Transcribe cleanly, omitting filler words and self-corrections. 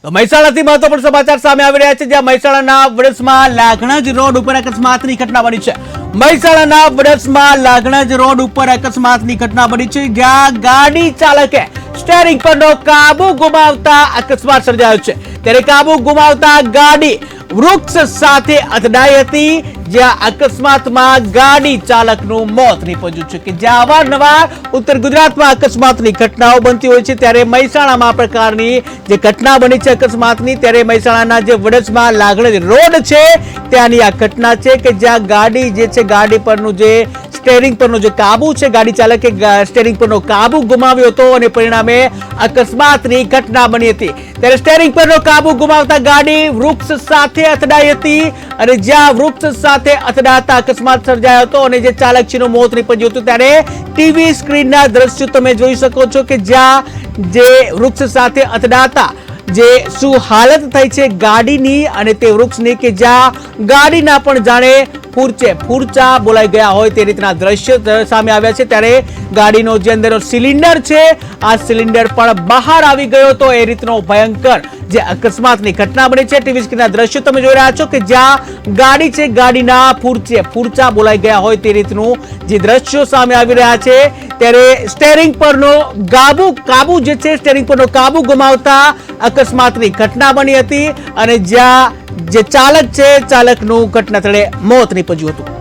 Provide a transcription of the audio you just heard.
તો મહેસાણાથી મહત્વપૂર્ણ સમાચાર સામે આવી રહ્યા છે, જ્યાં મહેસાણાના વડસમાં લાગણજ રોડ ઉપર અકસ્માતની ઘટના બની છે। મહેસાણાના વડસમાં લાગણજ રોડ ઉપર અકસ્માતની ઘટના બની છે, જ્યાં ગાડી ચાલકે સ્ટીયરિંગ પરનો કાબુ ગુમાવતા અકસ્માત સર્જાયો છે। ત્યારે કાબુ ગુમાવતા ગાડી વૃક્ષ સાથે અથડાઈ હતી, જ્યાં અકસ્માતમાં ગાડી ચાલકનું મોત નીપજ્યું છે। કે જ્યાં અવારનવાર ઉત્તર ગુજરાતમાં અકસ્માતની ઘટનાઓ બનતી હોય છે, ત્યારે મહેસાણામાં આ પ્રકારની જે ઘટના બની છે અકસ્માતની, ત્યારે મહેસાણાના જે વડસમાં લાગણજ રોડ છે ત્યાંની આ ઘટના છે, કે જ્યાં ગાડી જે છે ગાડી પરનું જે સ્ટીયરિંગ પરનો જે કાબુ છે, ગાડી ચાલકે સ્ટીયરિંગ પરનો કાબુ ગુમાવ્યો હતો અને પરિણામે અકસ્માતની ઘટના બની હતી। ત્યારે સ્ટીયરિંગ પરનો કાબુ ગુમાવતા ગાડી વૃક્ષ સાથે અથડાઈ હતી અને જ્યાં વૃક્ષ સાથે અથડાતા અકસ્માત સર્જાયો હતો અને જે ચાલક છે મોત નીપજ્યું હતું। ત્યારે ટીવી સ્ક્રીનના દ્રશ્યો તમે જોઈ શકો છો કે જ્યાં જે વૃક્ષ સાથે અથડાતા જે શું હાલત થઈ છે ગાડીની અને તે વૃક્ષની, કે જ્યાં ગાડીના પણ જાણે ફૂરચા બોલાઈ ગયા હોય તે રીતના દ્રશ્ય સામે આવ્યા છે। ત્યારે ગાડીનો જે અંદરનો સિલિન્ડર છે આ સિલિન્ડર પણ બહાર આવી ગયો હતો, એ રીતનો ભયંકર જે અકસ્માતની ઘટના બની છે। ટીવી સ્ક્રીનના દ્રશ્યો તમે જોઈ રહ્યા છો કે જ્યાં ગાડી છે ગાડીના ફૂરચા બોલાઈ ગયા હોય તે રીતનું જે દ્રશ્યો સામે આવી રહ્યા છે। ત્યારે સ્ટીયરિંગ પરનો કાબુ જે છે સ્ટીયરિંગ પરનો કાબુ ગુમાવતા અકસ્માતની ઘટના બની હતી અને જ્યાં જે ચાલક છે ચાલકનું ઘટના સ્થળે મોત નીપજ્યું હતું।